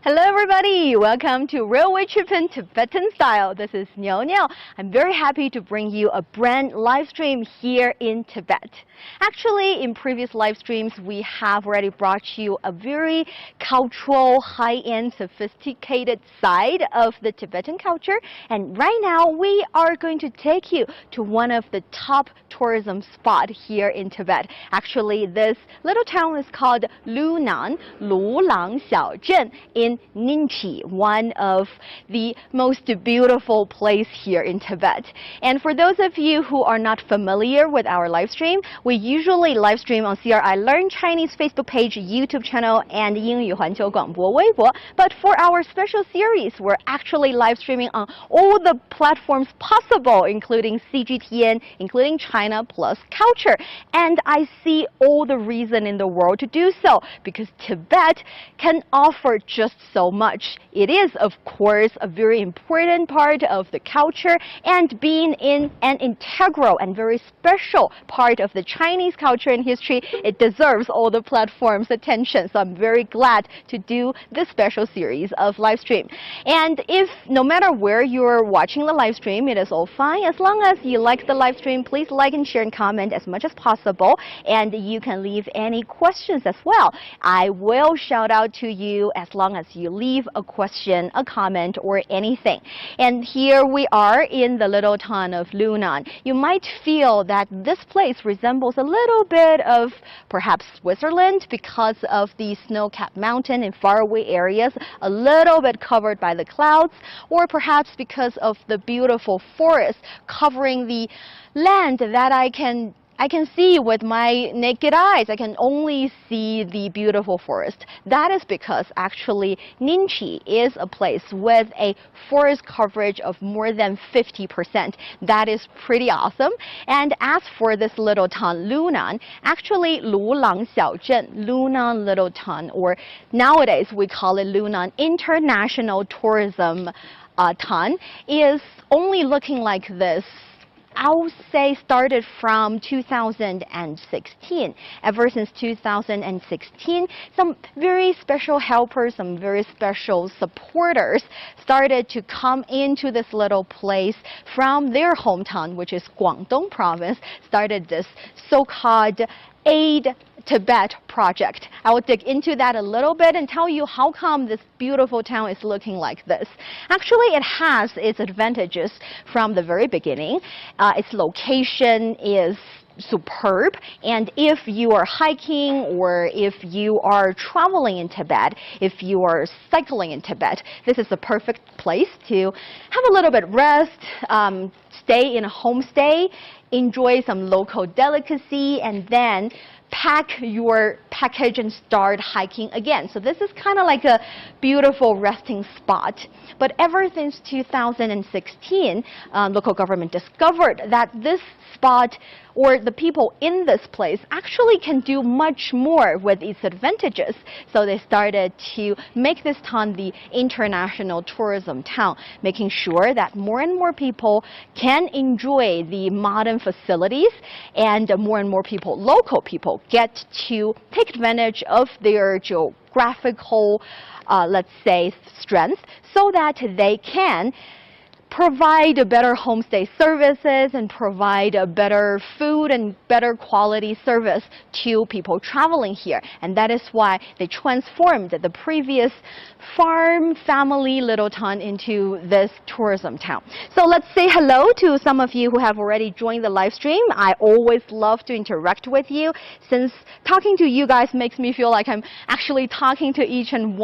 Hello everybody, welcome to Railway Trip in Tibetan Style. This is Niao Niao. I'm very happy to bring you a brand live stream here in Tibet. Actually, in previous live streams, we have already brought you a very cultural, high-end, sophisticated side of the Tibetan culture. And right now, we are going to take you to one of the top tourism spots here in Tibet. Actually, this little town is called Lunang, Lulang Xiaozhen in Nyingchi, one of the most beautiful places here in Tibet. And for those of you who are not familiar with our live stream, we usually live stream on CRI Learn Chinese Facebook page, YouTube channel, and 英语环球广播微博. But for our special series, we're actually live streaming on all the platforms possible, including CGTN, including China Plus Culture. And I see all the reason in the world to do so, because Tibet can offer just so much. It is, of course, a very important part of the culture, and being in an integral and very special part of the Chinese culture and history, it deserves all the platforms' attention. So I'm very glad to do this special series of live stream. And if no matter where you're watching the live stream, it is all fine. As long as you like the live stream, please like and share and comment as much as possible. And you can leave any questions as well. I will shout out to you as long as you leave a question, a comment, or anything. And here we are in the little town of Lunang. You might feel that this place resembles a little bit of perhaps Switzerland because of the snow-capped mountain in faraway areas, a little bit covered by the clouds, or perhaps because of the beautiful forest covering the land that I can see with my naked eyes. I can only see the beautiful forest. That is because actually Nyingchi is a place with a forest coverage of more than 50%. That is pretty awesome. And as for this little town, Lunang, actually Lulang Xiaozhen, Lunang Little Town, or nowadays we call it Lunang International Tourism Town, is only looking like this. I would say started from 2016. Ever since 2016, some very special helpers, some very special supporters started to come into this little place from their hometown, which is Guangdong province, started this so-called Aid Tibet project. I will dig into that a little bit and tell you how come this beautiful town is looking like this. Actually, it has its advantages from the very beginning. Its location is superb, and if you are hiking or if you are traveling in Tibet, if you are cycling in Tibet, this is the perfect place to have a little bit rest, stay in a homestay, enjoy some local delicacy, and then pack your package and start hiking again. So this is kind of like a beautiful resting spot. But ever since 2016, local government discovered that this spot or the people in this place actually can do much more with its advantages. So they started to make this town the international tourism town, making sure that more and more people can enjoy the modern facilities, and more and more people, local people, get to take advantage of their geographical, let's say, strength, so that they can provide better homestay services and provide a better food and better quality service to people traveling here. And that is why they transformed the previous farm family little town into this tourism town. So let's say hello to some of you who have already joined the live stream. I always love to interact with you, since talking to you guys makes me feel like I'm actually talking to each and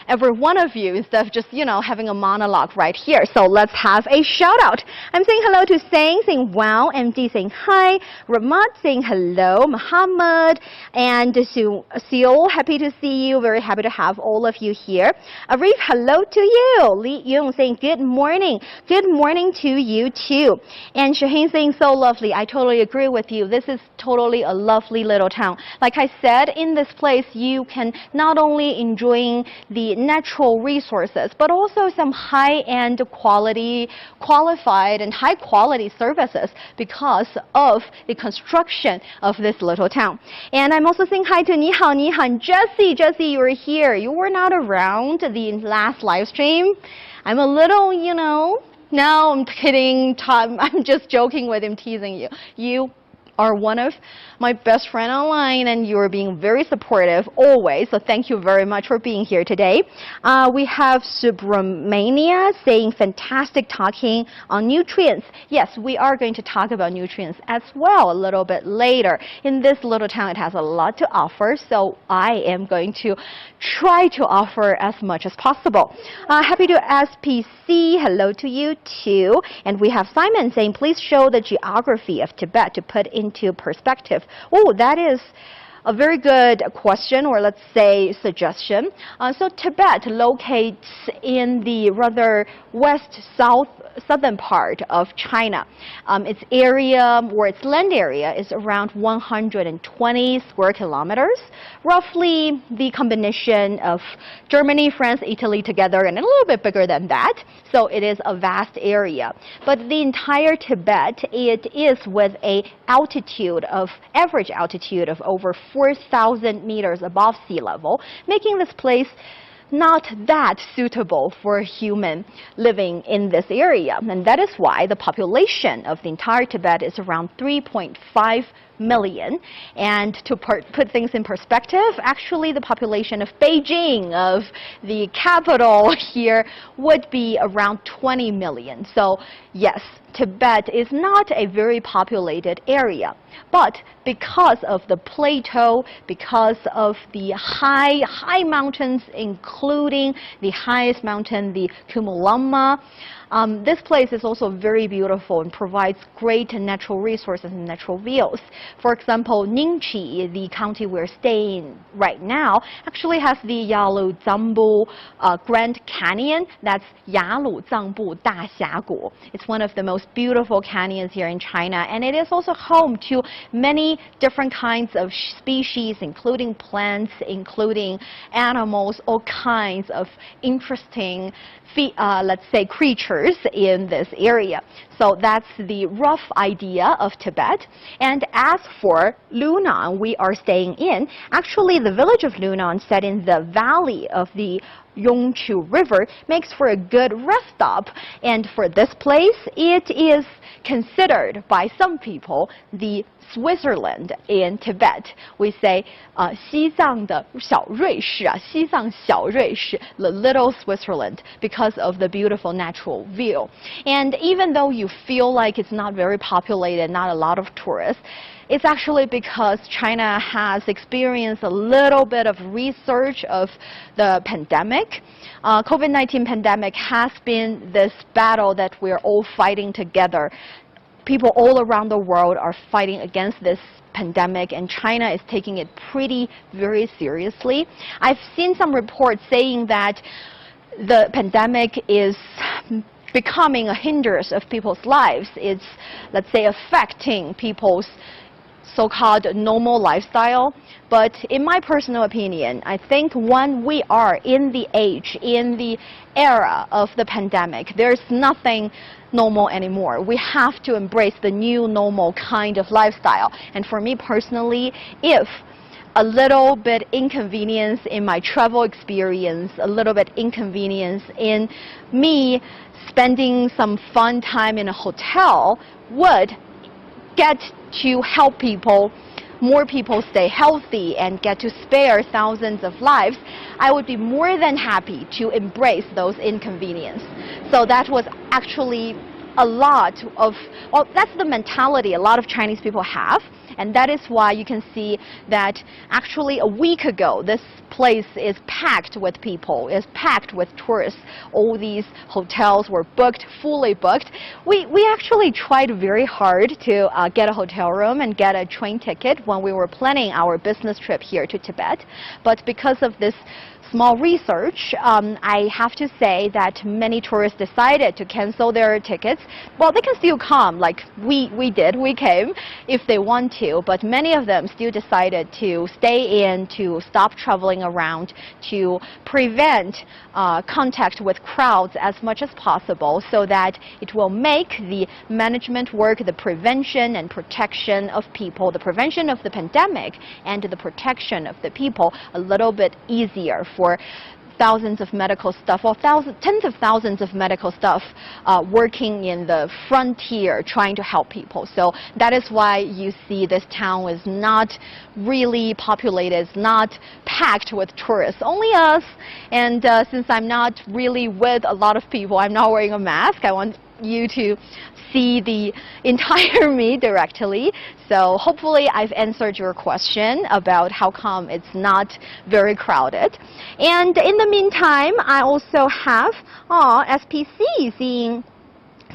every one of you instead of just, having a monologue right here. So let's have a shout out. I'm saying hello to saying wow, MD saying hi, Ramat saying hello, Muhammad, and Seol, happy to see you, very happy to have all of you here. Arif, hello to you. Li Yung saying good morning to you too. And Shaheen saying so lovely. I totally agree with you. This is totally a lovely little town. Like I said, in this place you can not only enjoy the natural resources, but also some high-end quality highly qualified and high quality services because of the construction of this little town. And I'm also saying hi to Ni hao, Jessie. Jessie, you were here. You were not around the last live stream. I'm a little, no, I'm kidding. I'm just joking with him, teasing you. You are one of my best friend online, and you are being very supportive always. So thank you very much for being here today. We have Subramania saying fantastic talking on nutrients. Yes, we are going to talk about nutrients as well a little bit later. In this little town, it has a lot to offer, so I am going to try to offer as much as possible. Happy to SPC, hello to you too. And we have Simon saying, please show the geography of Tibet to put into perspective. Oh, that is a very good question, or let's say suggestion. So Tibet locates in the rather southern part of China. Its area, or its land area, is around 120 square kilometers, roughly the combination of Germany, France, Italy together, and a little bit bigger than that. So it is a vast area. But the entire Tibet, it is with a average altitude of over 4,000 meters above sea level, making this place not that suitable for a human living in this area. And that is why the population of the entire Tibet is around 3.5 million. And to put things in perspective, actually the population of Beijing, of the capital here, would be around 20 million. So yes, Tibet is not a very populated area. But because of the plateau, because of the high mountains, including the highest mountain, the Cumulama, this place is also very beautiful and provides great natural resources and natural views. For example, Nyingchi, the county we're staying right now, actually has the Yalu Zangbu Grand Canyon. That's Yalu Zangbu Daxiagu. It's one of the most beautiful canyons here in China, and it is also home to many different kinds of species, including plants, including animals, all kinds of interesting, let's say, creatures in this area. So that's the rough idea of Tibet. And as for Lunang, we are staying in. Actually, the village of Lunang, set in the valley of the Yongchu River, makes for a good rest stop. And for this place, it is considered by some people the Switzerland in Tibet. We say 西藏的小瑞士, 西藏小瑞士, the little Switzerland, because of the beautiful natural view. And even though you feel like it's not very populated, not a lot of tourists, it's actually because China has experienced a little bit of resurge of the pandemic. COVID-19 pandemic has been this battle that we're all fighting together. People all around the world are fighting against this pandemic, and China is taking it very seriously. I've seen some reports saying that the pandemic is becoming a hindrance of people's lives. It's, let's say, affecting people's so-called normal lifestyle. But in my personal opinion, I think when we are in the age, in the era of the pandemic, there's nothing normal anymore. We have to embrace the new normal kind of lifestyle. And for me personally, if a little bit inconvenience in my travel experience, a little bit inconvenience in me spending some fun time in a hotel would get to help people, more people stay healthy and get to spare thousands of lives, I would be more than happy to embrace those inconveniences. So that was actually a lot of, well, that's the mentality a lot of Chinese people have. And that is why you can see that actually a week ago, this place is packed with people, is packed with tourists. All these hotels were booked, fully booked. We actually tried very hard to get a hotel room and get a train ticket when we were planning our business trip here to Tibet. But because of this small research, I have to say that many tourists decided to cancel their tickets. Well, they can still come, like we did, we came, if they want to, but many of them still decided to stay in, to stop traveling around, to prevent contact with crowds as much as possible, so that it will make the management work, the prevention and protection of people, the prevention of the pandemic and the protection of the people a little bit easier for thousands of medical staff, or tens of thousands of medical staff working in the frontier trying to help people. So that is why you see this town is not really populated, it's not packed with tourists, only us. And since I'm not really with a lot of people, I'm not wearing a mask, I want you to see the entire me directly. So hopefully I've answered your question about how come it's not very crowded. And in the meantime, I also have SPC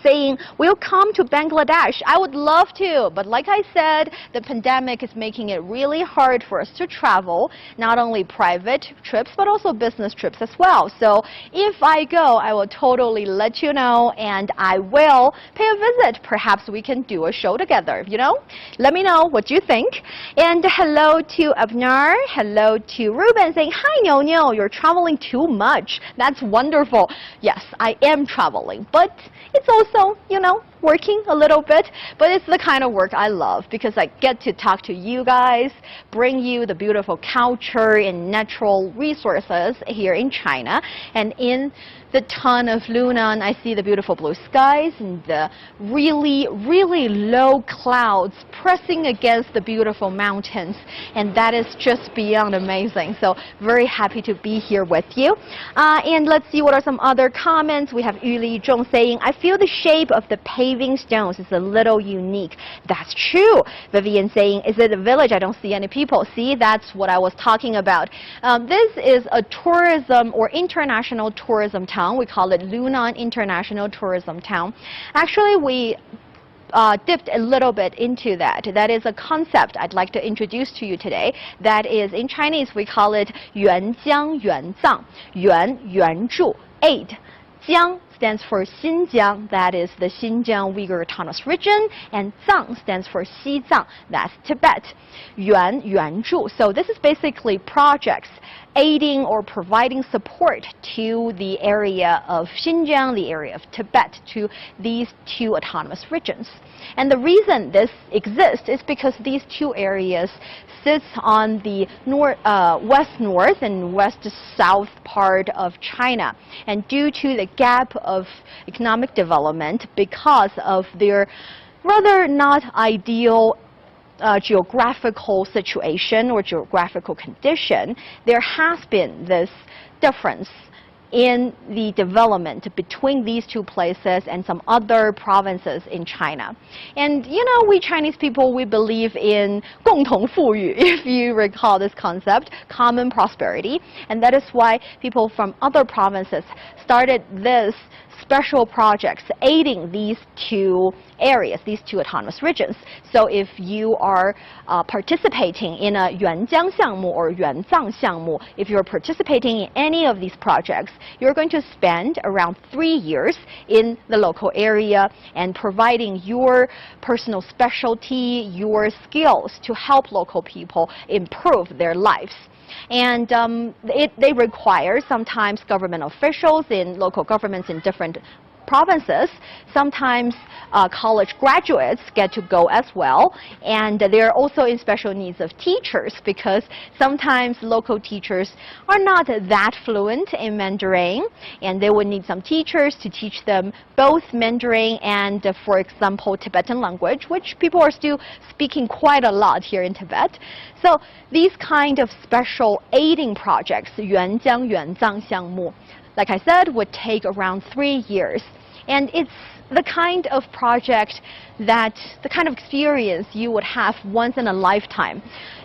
saying we'll come to Bangladesh. I would love to, but like I said, the pandemic is making it really hard for us to travel, not only private trips but also business trips as well. So if I go, I will totally let you know, and I will pay a visit. Perhaps we can do a show together, you know? Let me know what you think. And hello to Abnar, hello to Ruben saying, hi Nyo, you're traveling too much. That's wonderful. Yes, I am traveling, but it's also, you know, working a little bit, but it's the kind of work I love because I get to talk to you guys, bring you the beautiful culture and natural resources here in China. And in the town of Lunang, I see the beautiful blue skies and the really, really low clouds pressing against the beautiful mountains, and that is just beyond amazing. So very happy to be here with you. And let's see what are some other comments. We have Yuli Zhong saying, I feel the shape of the paving stones is a little unique. That's true. Vivian saying, is it a village? I don't see any people. See, that's what I was talking about. This is a tourism or international tourism town. We call it Lunang International Tourism Town. Actually, we dipped a little bit into that. That is a concept I'd like to introduce to you today. That is, in Chinese, we call it 原江原藏. 原助 aid. 江 stands for Xinjiang, that is the Xinjiang Uyghur Autonomous Region, and Zang stands for Xizang, that's Tibet. Yuanzhu. So this is basically projects aiding or providing support to the area of Xinjiang, the area of Tibet, to these two autonomous regions. And the reason this exists is because these two areas sit on the west-north and west-south part of China. And due to the gap of economic development, because of their rather not ideal geographical situation or geographical condition, there has been this difference in the development between these two places and some other provinces in China. And you know, we Chinese people, we believe in 共同富裕, if you recall this concept, common prosperity. And that is why people from other provinces started this special projects aiding these two areas, these two autonomous regions. So if you are participating in a 原江项目 or 原藏项目, if you're participating in any of these projects, you're going to spend around 3 years in the local area and providing your personal specialty, your skills to help local people improve their lives. And they require sometimes government officials in local governments in different provinces. Sometimes college graduates get to go as well, and they're also in special needs of teachers because sometimes local teachers are not that fluent in Mandarin, and they would need some teachers to teach them both Mandarin and, for example, Tibetan language, which people are still speaking quite a lot here in Tibet. So these kind of special aiding projects, 原江原藏项目, like I said, would take around 3 years. And it's the kind of project that, the kind of experience you would have once in a lifetime.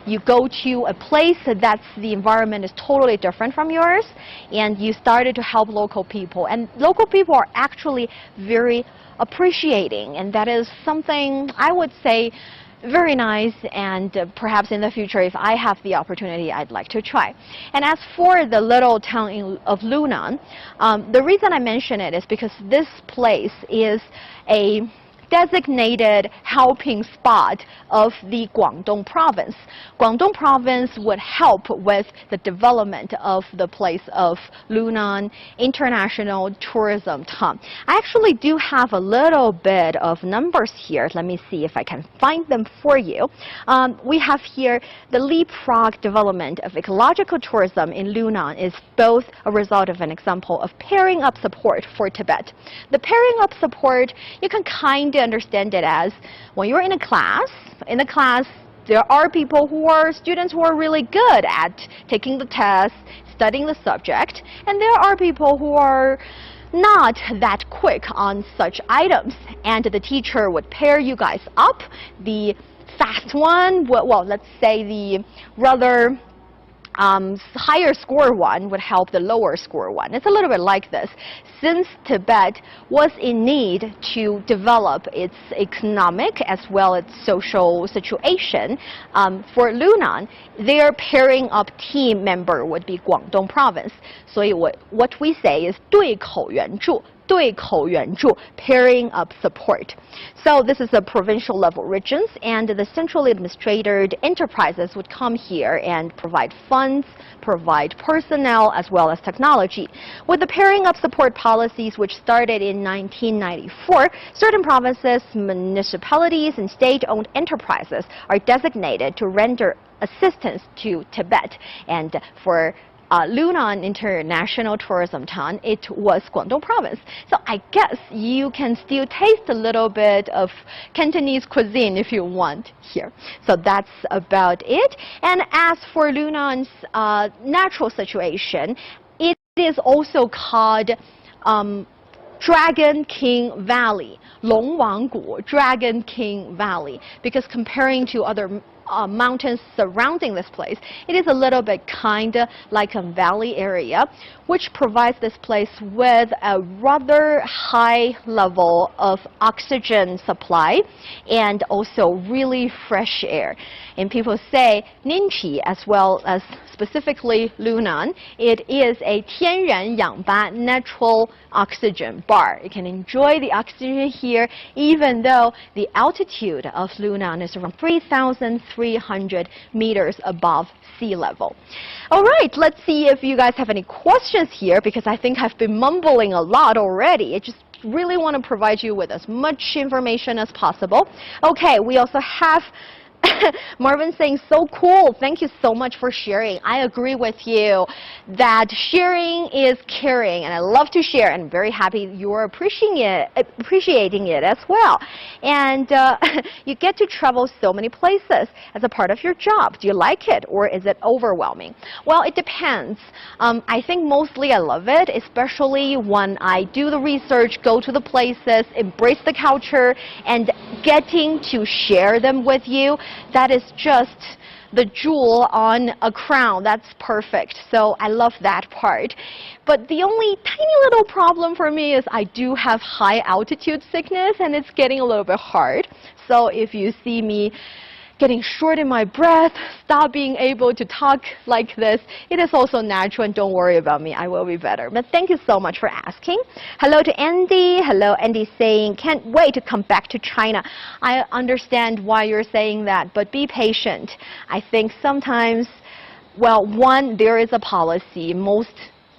You go to a place that's the environment is totally different from yours, and you started to help local people. And local people are actually very appreciating, and that is something I would say very nice, and perhaps in the future, if I have the opportunity, I'd like to try. And as for the little town of Lunang, the reason I mention it is because this place is a designated helping spot of the Guangdong province. Guangdong province would help with the development of the place of Lunang International Tourism Town. I actually do have a little bit of numbers here. Let me see if I can find them for you. We have here the leapfrog development of ecological tourism in Lunang is both a result of an example of pairing up support for Tibet. The pairing up support, you can kind of understand it as when you're in a class, there are people students who are really good at taking the test, studying the subject, and there are people who are not that quick on such items. And the teacher would pair you guys up. The fast one, well, let's say the rather higher score one would help the lower score one. It's a little bit like this. Since Tibet was in need to develop its economic as well as social situation, for Lunang, their pairing up team member would be Guangdong province. So what we say is 对口援助. 对口援助, pairing up support. So this is the provincial level regions, and the centrally administered enterprises would come here and provide funds, provide personnel, as well as technology. With the pairing up support policies, which started in 1994, certain provinces, municipalities, and state-owned enterprises are designated to render assistance to Tibet. And for Lunang International Tourism Town, it was Guangdong province. So I guess you can still taste a little bit of Cantonese cuisine if you want here. So that's about it. And as for Lunang's natural situation, it is also called Dragon King Valley, Longwanggu, Dragon King Valley, because comparing to other mountains surrounding this place, it is a little bit kind of like a valley area, which provides this place with a rather high level of oxygen supply and also really fresh air. And people say Nyingchi, as well as specifically Lunang, it is a 天然氧吧 natural oxygen bar. You can enjoy the oxygen here even though the altitude of Lunang is around 3,300 meters above sea level. All right, let's see if you guys have any questions here, because I think I've been mumbling a lot already. I just really want to provide you with as much information as possible. Okay, we also have Marvin saying, so cool. Thank you so much for sharing. I agree with you that sharing is caring, and I love to share, and I'm very happy you're appreciating it as well. And you get to travel so many places as a part of your job. Do you like it, or is it overwhelming? Well, it depends. I think mostly I love it, especially when I do the research, go to the places, embrace the culture, and getting to share them with you. That is just the jewel on a crown. That's perfect. So I love that part. But the only tiny little problem for me is I do have high altitude sickness, and it's getting a little bit hard. So if you see me getting short in my breath, stop being able to talk like this, it is also natural, and don't worry about me, I will be better. But thank you so much for asking. Hello to Andy. Hello, Andy saying, can't wait to come back to China. I understand why you're saying that, but be patient. I think sometimes, well, one, there is a policy.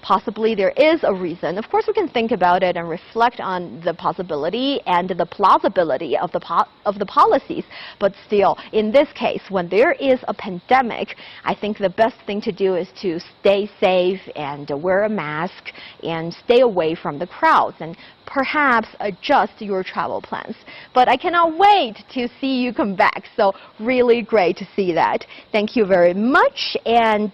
Possibly there is a reason. Of course, we can think about it and reflect on the possibility and the plausibility of the policies. But still, in this case, when there is a pandemic, I think the best thing to do is to stay safe and wear a mask and stay away from the crowds, and perhaps adjust your travel plans. But I cannot wait to see you come back. So really great to see that. Thank you very much. And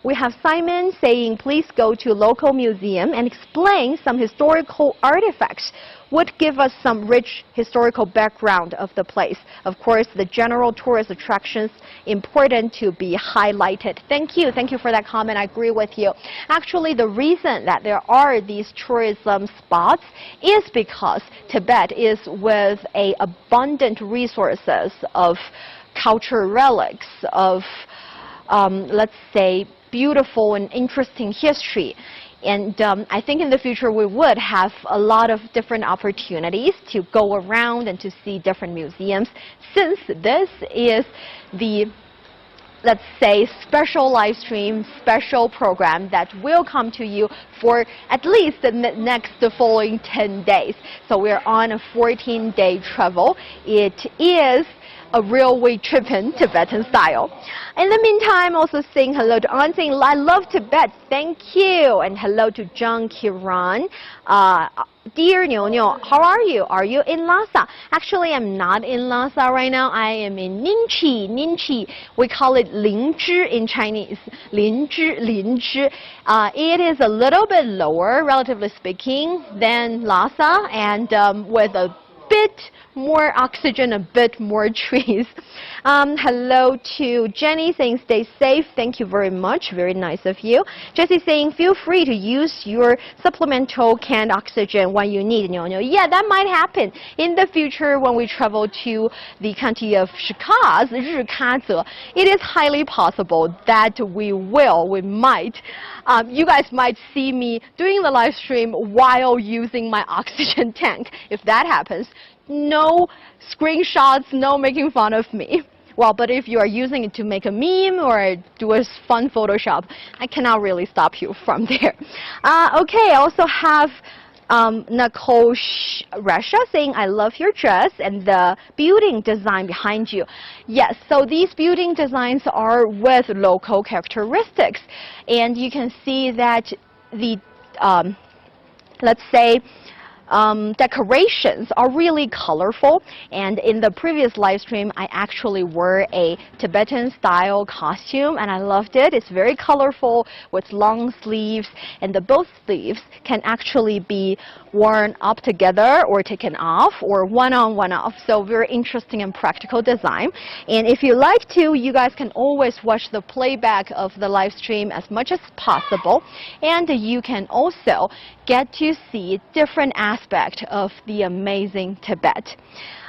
we have Simon saying, please go to local museum and explain some historical artifacts. Would give us some rich historical background of the place. Of course, the general tourist attractions important to be highlighted. Thank you. Thank you for that comment. I agree with you. Actually, the reason that there are these tourism spots is because Tibet is with abundant resources of cultural relics, of let's say beautiful and interesting history. And I think in the future we would have a lot of different opportunities to go around and to see different museums, since this is the, let's say, special live stream, special program that will come to you for at least the next following 10 days. So we're on a 14-day travel. It is a railway trip in Tibetan style. In the meantime, also saying hello to An saying, I love Tibet, thank you. And hello to Zhang Kiran. Dear Niu Niu, how are you? Are you in Lhasa? Actually, I'm not in Lhasa right now. I am in Nyingchi. Nyingchi, we call it Lingzhi in Chinese. Lingzhi. It is a little bit lower, relatively speaking, than Lhasa, and with a bit more oxygen, a bit more trees. Hello to Jenny saying stay safe. Thank you very much. Very nice of you. Jessie saying feel free to use your supplemental canned oxygen when you need. Yeah, that might happen in the future when we travel to the county of Shikaz, Rikaze. It is highly possible that we might. You guys might see me doing the live stream while using my oxygen tank. If that happens, no screenshots, no making fun of me. Well, but if you are using it to make a meme or do a fun Photoshop, I cannot really stop you from there. Okay, I also have Nicole Resha saying, I love your dress and the building design behind you. Yes, so these building designs are with local characteristics. And you can see that the, let's say, decorations are really colorful, and in the previous live stream I actually wore a Tibetan style costume and I loved it. It's very colorful with long sleeves, and both sleeves can actually be worn up together or taken off, or one on one off. So very interesting and practical design. And if you like to, you guys can always watch the playback of the live stream as much as possible, and you can also get to see different aspects of the amazing Tibet.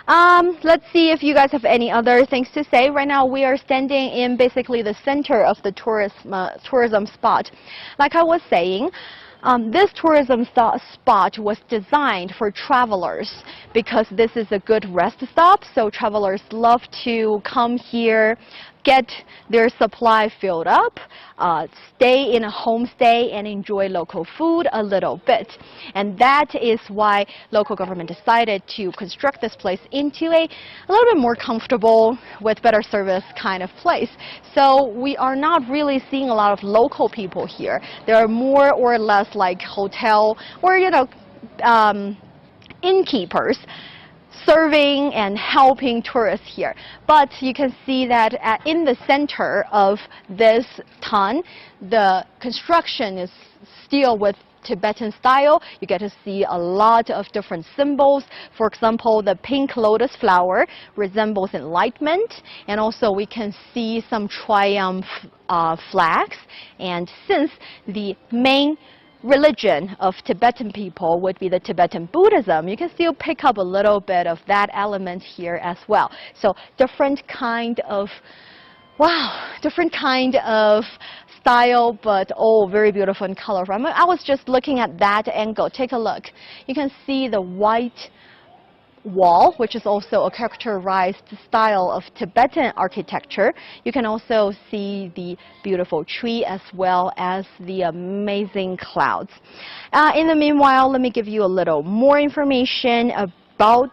Let's see if you guys have any other things to say. Right now we are standing in basically the center of the tourism spot. Like I was saying, this tourism spot was designed for travelers because this is a good rest stop. So travelers love to come here, get their supply filled up, stay in a homestay and enjoy local food a little bit. And that is why local government decided to construct this place into a little bit more comfortable, with better service kind of place. So we are not really seeing a lot of local people here. There are more or less like hotel or, innkeepers serving and helping tourists here. But you can see that in the center of this town, the construction is still with Tibetan style. You get to see a lot of different symbols. For example, the pink lotus flower resembles enlightenment, and also we can see some triumph flags. And since the main religion of Tibetan people would be the Tibetan Buddhism, you can still pick up a little bit of that element here as well. So different kind of, different kind of style, but all very beautiful and colorful. I was just looking at that angle. Take a look. You can see the white wall, which is also a characterized style of Tibetan architecture. You can also see the beautiful tree as well as the amazing clouds. In the meanwhile, let me give you a little more information about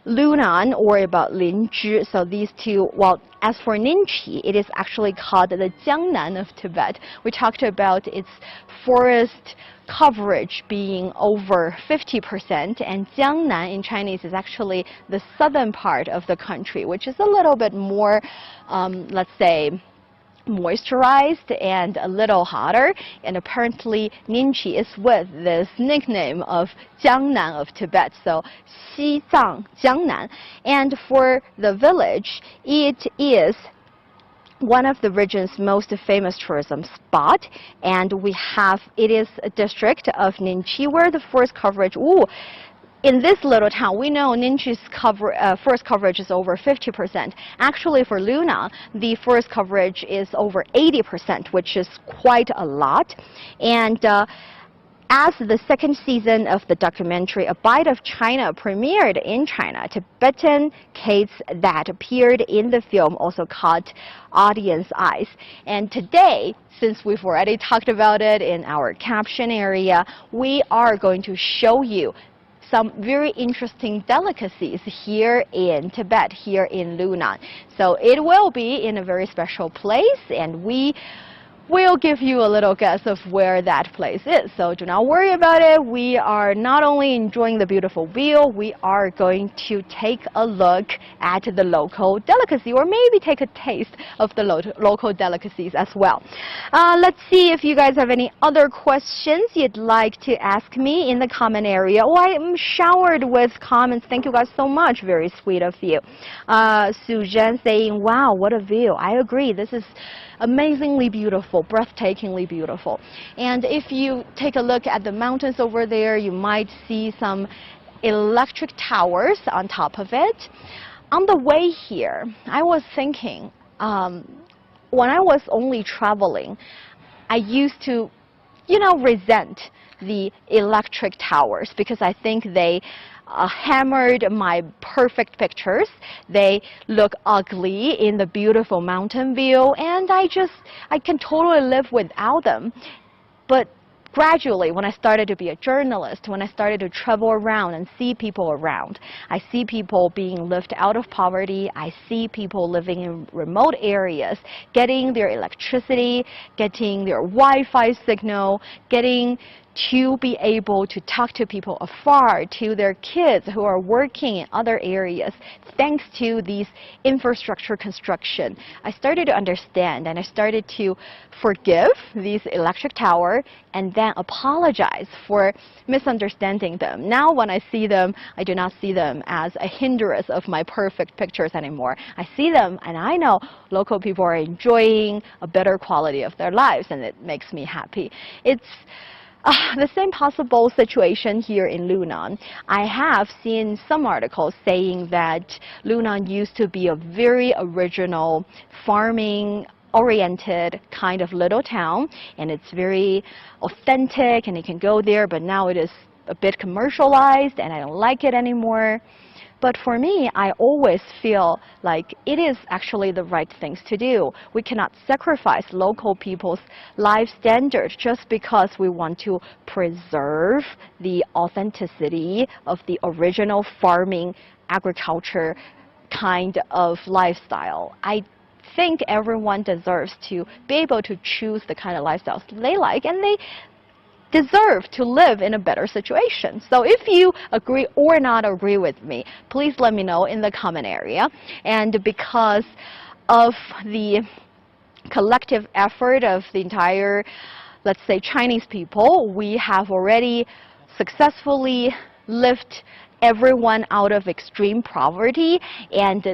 Lunang, or about Lingzhi. So these two, well, as for Nyingchi, it is actually called the Jiangnan of Tibet. We talked about its forest coverage being over 50%, and Jiangnan in Chinese is actually the southern part of the country, which is a little bit more, let's say, moisturized and a little hotter. And apparently Nyingchi is with this nickname of Jiangnan of Tibet, so Xizang Jiangnan. And for the village, it is one of the region's most famous tourism spot, and it is a district of Nyingchi where the forest coverage, in this little town, we know Nyingchi's forest coverage is over 50%. Actually, for Lunang, the forest coverage is over 80%, which is quite a lot. And as the second season of the documentary A Bite of China premiered in China, Tibetan cakes that appeared in the film also caught audience eyes. And today, since we've already talked about it in our caption area, we are going to show you some very interesting delicacies here in Tibet, here in Lunang. So it will be in a very special place, and we will give you a little guess of where that place is. So do not worry about it. We are not only enjoying the beautiful view, we are going to take a look at the local delicacy, or maybe take a taste of the local delicacies as well. Let's see if you guys have any other questions you'd like to ask me in the comment area. Oh, I am showered with comments. Thank you guys so much. Very sweet of you. Suzanne saying, wow, what a view. I agree. This is amazingly beautiful, breathtakingly beautiful. And if you take a look at the mountains over there, you might see some electric towers on top of it. On the way here, I was thinking, when I was only traveling, I used to, resent the electric towers because I think they hammered my perfect pictures. They look ugly in the beautiful mountain view, and I can totally live without them. But gradually, when I started to be a journalist, when I started to travel around and see people around, I see people being lifted out of poverty. I see people living in remote areas, getting their electricity, getting their Wi-Fi signal, getting to be able to talk to people afar, to their kids who are working in other areas, thanks to these infrastructure construction. I started to understand, and I started to forgive these electric tower and then apologize for misunderstanding them. Now when I see them, I do not see them as a hindrance of my perfect pictures anymore. I see them and I know local people are enjoying a better quality of their lives, and it makes me happy. It's the same possible situation here in Lunang. I have seen some articles saying that Lunang used to be a very original farming-oriented kind of little town, and it's very authentic, and you can go there, but now it is a bit commercialized, and I don't like it anymore. But for me, I always feel like it is actually the right things to do. We cannot sacrifice local people's life standards just because we want to preserve the authenticity of the original farming agriculture kind of lifestyle. I think everyone deserves to be able to choose the kind of lifestyles they like, and they deserve to live in a better situation. So if you agree or not agree with me, please let me know in the comment area. And because of the collective effort of the entire, let's say, Chinese people, we have already successfully lifted everyone out of extreme poverty and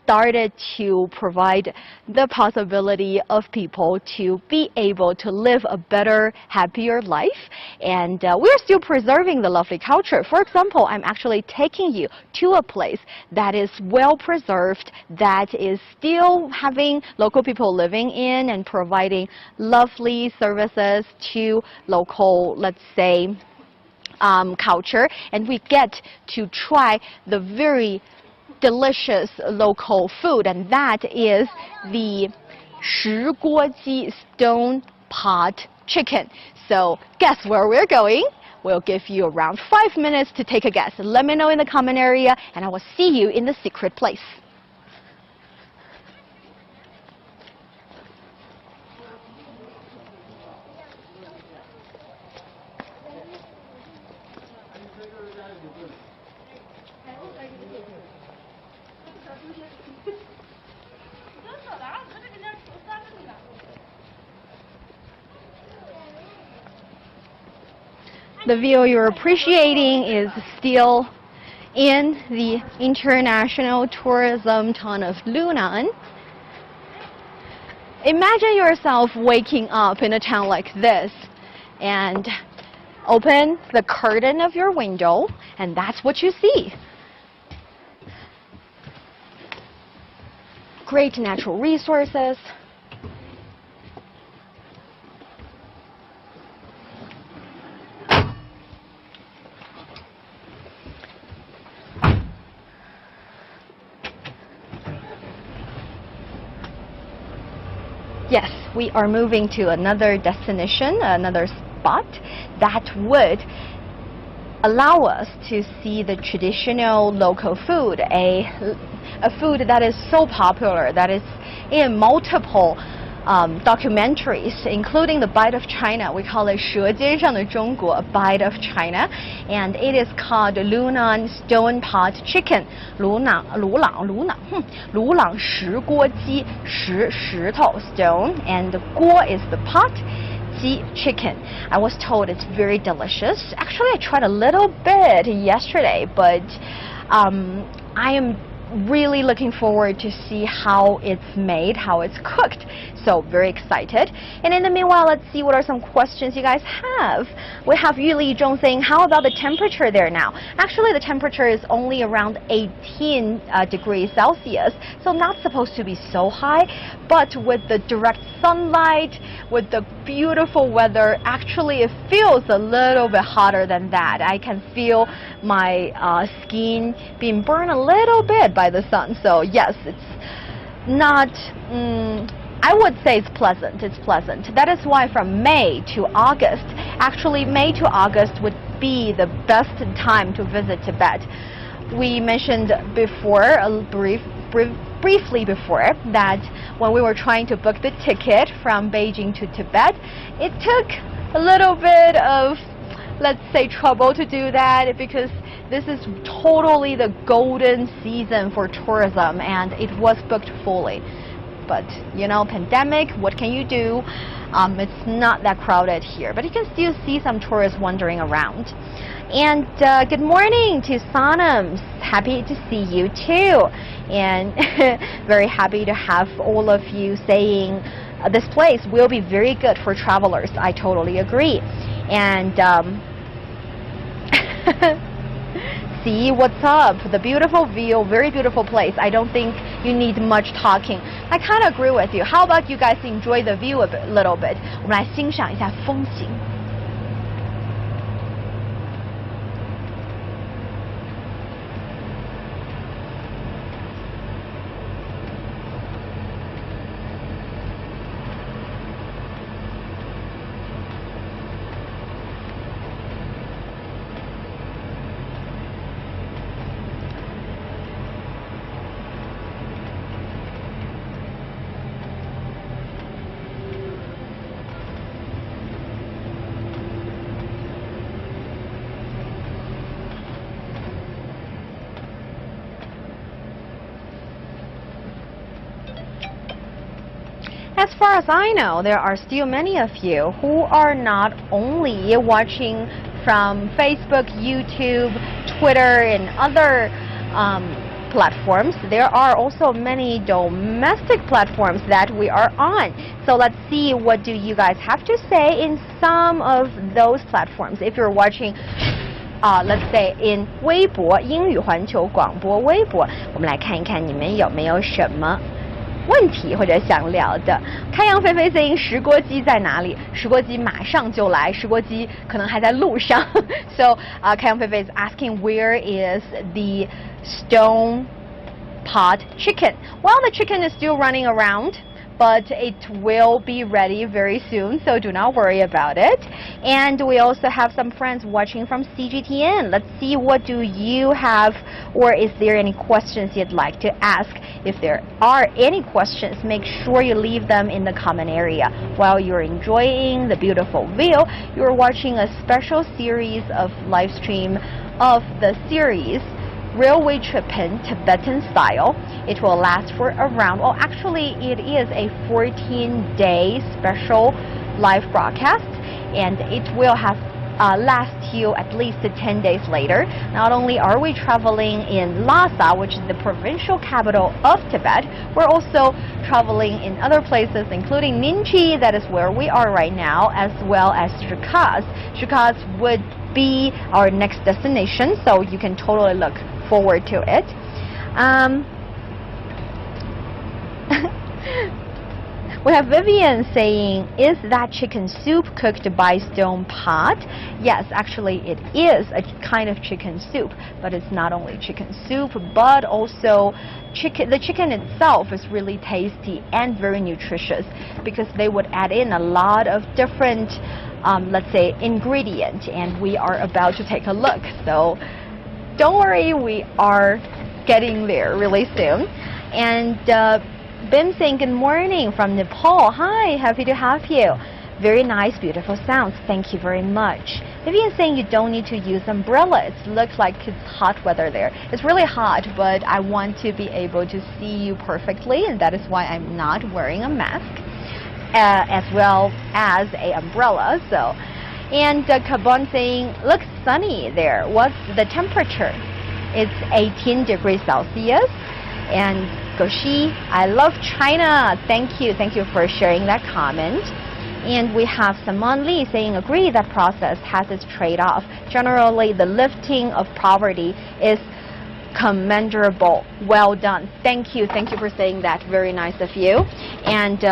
started to provide the possibility of people to be able to live a better, happier life. And we're still preserving the lovely culture. For example, I'm actually taking you to a place that is well preserved, that is still having local people living in and providing lovely services to local, let's say, culture, and we get to try the very delicious local food, and that is the 石锅鸡 stone pot chicken. So guess where we're going? We'll give you around 5 minutes to take a guess. Let me know in the comment area, and I will see you in the secret place. The view you're appreciating is still in the International Tourism Town of Lunang. Imagine yourself waking up in a town like this and open the curtain of your window, and that's what you see. Great natural resources. we are moving to another destination, another spot that would allow us to see the traditional local food, a food that is so popular, that is in multiple documentaries, including The Bite of China. We call it 舌尖上的中国, A Bite of China, and it is called Lunang Stone Pot Chicken. 鲁朗石锅鸡, 石头 stone, and 锅 is the pot. Chicken. I was told it's very delicious. Actually, I tried a little bit yesterday, but I am really looking forward to see how it's made, how it's cooked. So very excited. And in the meanwhile, let's see what are some questions you guys have. We have Yu Li Zhong saying, how about the temperature there now? Actually, the temperature is only around 18 degrees Celsius, so not supposed to be so high. But with the direct sunlight, with the beautiful weather, actually it feels a little bit hotter than that. I can feel my skin being burned a little bit by the sun. So yes, it's not, I would say it's pleasant. It's pleasant. That is why from May to August, actually May to August would be the best time to visit Tibet. We mentioned before, briefly before, that when we were trying to book the ticket from Beijing to Tibet, it took a little bit of, let's say, trouble to do that, because this is totally the golden season for tourism and it was booked fully. But you know, pandemic, what can you do? It's not that crowded here, but you can still see some tourists wandering around. And good morning to Sonams. Happy to see you too. And very happy to have all of you saying this place will be very good for travelers. I totally agree. And see what's up, the beautiful view, very beautiful place. I don't think you need much talking. I kind of agree with you. How about you guys enjoy the view a little bit? 我们来欣赏一下风景。As far as I know, there are still many of you who are not only watching from Facebook, YouTube, Twitter, and other platforms. There are also many domestic platforms that we are on. So let's see, what do you guys have to say in some of those platforms? If you're watching let's say in 微博英语环球广播微博，我们来看一看你们有没有什么问题或者想聊的。开阳飞飞 saying 石锅鸡在哪里？石锅鸡马上就来，石锅鸡可能还在路上。So 开阳飞飞 is asking where is the stone pot chicken? Well, the chicken is still running around, but it will be ready very soon, so do not worry about it. And we also have some friends watching from CGTN. Let's see, what do you have, or is there any questions you'd like to ask? If there are any questions, make sure you leave them in the comment area. While you're enjoying the beautiful view, you're watching a special series of live stream of the series Railway Trippin Tibetan Style. It will last for around, well, actually it is a 14-day special live broadcast, and it will have last you at least 10 days later. Not only are we traveling in Lhasa, which is the provincial capital of Tibet, we're also traveling in other places, including Nyingchi, that is where we are right now, as well as Shikaz. Shikaz would be our next destination, so you can totally look forward to it. We have Vivian saying, is that chicken soup cooked by stone pot? Yes, actually it is a kind of chicken soup, but it's not only chicken soup, but also the chicken itself is really tasty and very nutritious because they would add in a lot of different, let's say, ingredients, and we are about to take a look. So don't worry, we are getting there really soon. And Bim saying good morning from Nepal. Hi, happy to have you. Very nice, beautiful sounds. Thank you very much. Vivian saying you don't need to use umbrella. It looks like it's hot weather there. It's really hot, but I want to be able to see you perfectly, and that is why I'm not wearing a mask, as well as a umbrella. So, and Kabon saying looks sunny there. What's the temperature? It's 18 degrees Celsius. And Goshi, I love China. Thank you for sharing that comment. And we have Saman Lee saying, agree that process has its trade-off. Generally, the lifting of poverty is commendable. Well done. Thank you for saying that. Very nice of you. And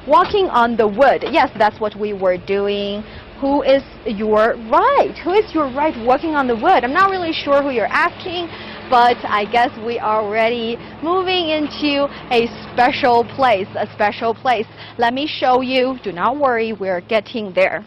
walking on the wood. Yes, that's what we were doing. Who is your right? Who is your right walking on the wood? I'm not really sure who you're asking, but I guess we are already moving into a special place, Let me show you. Do not worry, we're getting there.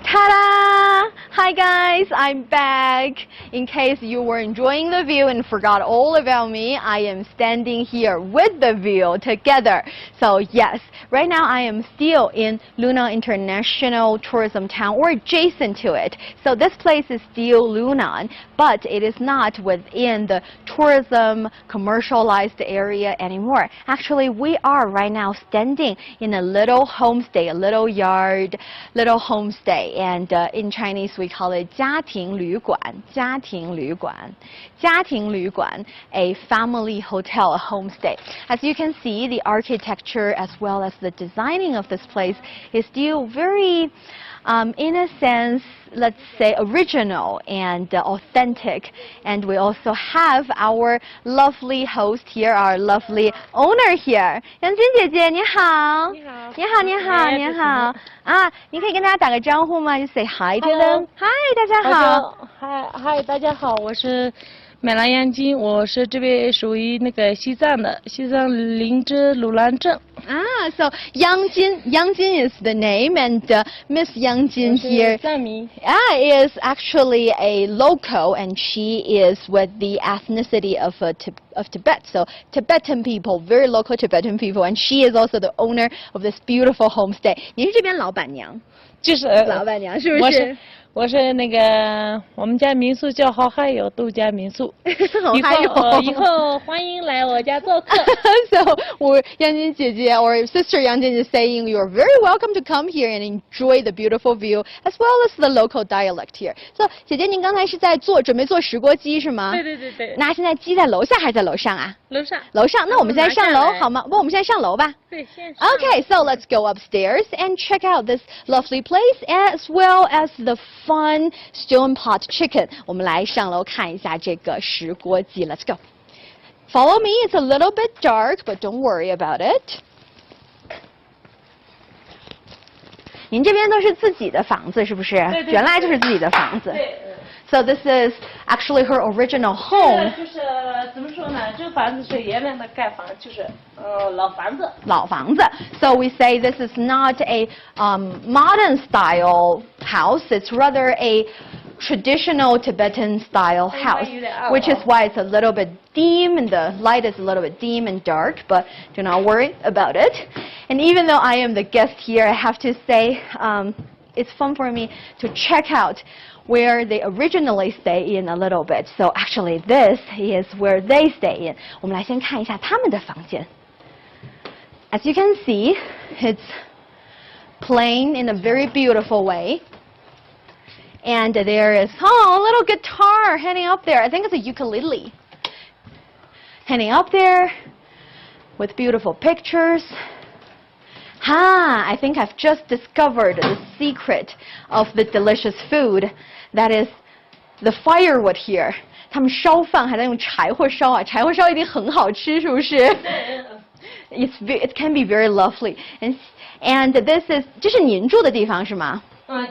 Ta-da! Hi guys, I'm back. In case you were enjoying the view and forgot all about me, I am standing here with the view together. So yes, right now I am still in Lunang International Tourism Town, or adjacent to it. So this place is still Lunang, but it is not within the tourism commercialized area anymore. Actually, we are right now standing in a little homestay, a little yard, little homestay. And in Chinese we call it 家庭旅馆, 家庭旅馆, 家庭旅馆, a family hotel, a homestay. As you can see, the architecture as well as the designing of this place is still very, in a sense, let's say original and authentic. And we also have our lovely host here, our lovely owner here. 杨金姐姐，你好。你好。你好，你好，你好。啊，你可以跟大家打个招呼吗？ Just say hi to them. Hi， 大家好。嗨，大家好，我是美兰杨金，我是这边属于那个西藏的，西藏林芝鲁兰镇。So Yang Jin is the name, and Miss Yang Jin here is actually a local, and she is with the ethnicity of Tibet. So Tibetan people, very local Tibetan people, and she is also the owner of this beautiful homestay. 您是这边老板娘？就是老板娘，是不是？我是那个我们家民宿叫好海友度假民宿，以后欢迎来我家做客。So, Yang Jin 姐姐 or sister Yang Jin is saying you are very welcome to come here and enjoy the beautiful view as well as the local dialect here. So, 姐姐您刚才是在准备做石锅鸡是吗？对。那现在鸡在楼下还是在楼上啊？楼上。楼上，那我们现在上楼好吗？不，我们现在上楼吧。对，先上。Okay, so let's go upstairs and check out this lovely place as well as the fun stone pot chicken. 我们来上楼看一下这个石锅鸡。Let's go. Follow me. It's a little bit dark, but don't worry about it. 您这边都是自己的房子是不是？对。原来就是自己的房子。对。So this is actually her original home. 就是怎么说呢？这个房子是原来的盖房，就是老房子。老房子。So we say this is not a modern style house. It's rather a traditional Tibetan style house, which is why it's a little bit dim and the light is a little bit dim and dark, but do not worry about it. And even though I am the guest here, I have to say it's fun for me to check out where they originally stay in a little bit. So actually this is where they stay in. 我们来先看一下他们的房间. As you can see, it's plain in a very beautiful way. And there is, a little guitar hanging up there. I think it's a ukulele. Hanging up there with beautiful pictures. I think I've just discovered the secret of the delicious food. That is the firewood here. 他们烧饭还在用柴火烧啊，柴火烧一定很好吃，是不是？It can be very lovely. And this is 这是您住的地方是吗？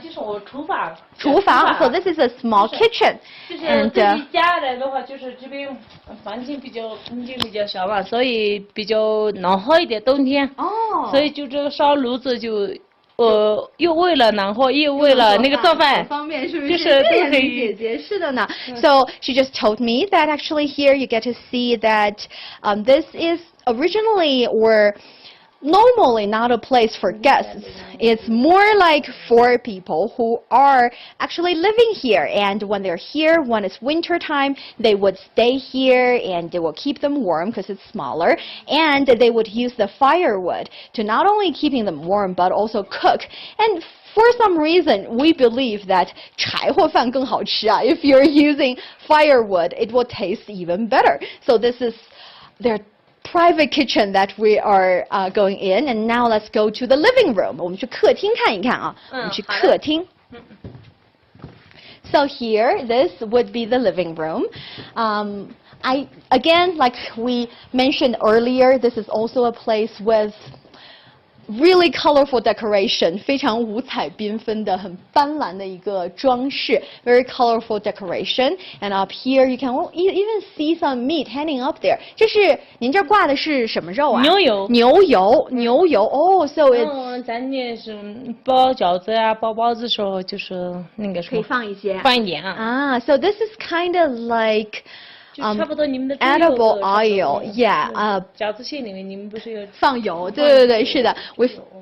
这是我厨房。厨房 ，so this is a small kitchen. 就是对于家来的话，就是这边空间比较小嘛，所以比较暖和一点，冬天。所以就这个烧炉子就，又为了暖和，又为了那个做饭方便，是不是？就是都可以。姐姐是的呢。So she just told me that actually here you get to see that this is originally or normally not a place for guests. It's more like for people who are actually living here, and when they're here, when it's winter time, they would stay here and they will keep them warm because it's smaller, and they would use the firewood to not only keeping them warm but also cook. And for some reason, we believe that 柴火饭更好吃啊. If you're using firewood, it will taste even better. So this is their private kitchen that we are going in, and now let's go to the living room. 我们去客厅看一看啊。我们去客厅。So here, this would be the living room. Again, like we mentioned earlier, this is also a place with really colorful decoration, 非常五彩缤纷的、很斑斓的一个装饰 ，very colorful decoration. And up here you can even see some meat hanging up there. 这是您这挂的是什么肉啊？牛油。牛油。Oh, so it's. 咱也是包饺子啊，包包子的时候就是那个什么。可以放一些。放一点啊。So this is kind of like. Edible oil, yeah. 饺子馅里面你们不是有放油？对，是的。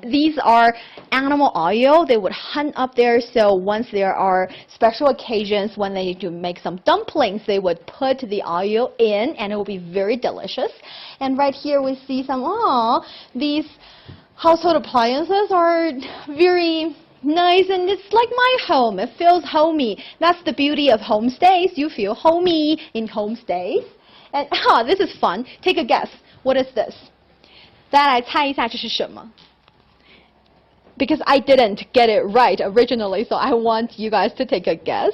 These are animal oil. They would hunt up there. So once there are special occasions when they need to make some dumplings, they would put the oil in, and it will be very delicious. And right here we see some. These household appliances are very nice, and it's like my home. It feels homey. That's the beauty of homestays. You feel homey in homestays. And this is fun. Take a guess. What is this? 大家来猜一下这是什么？ Because I didn't get it right originally, so I want you guys to take a guess.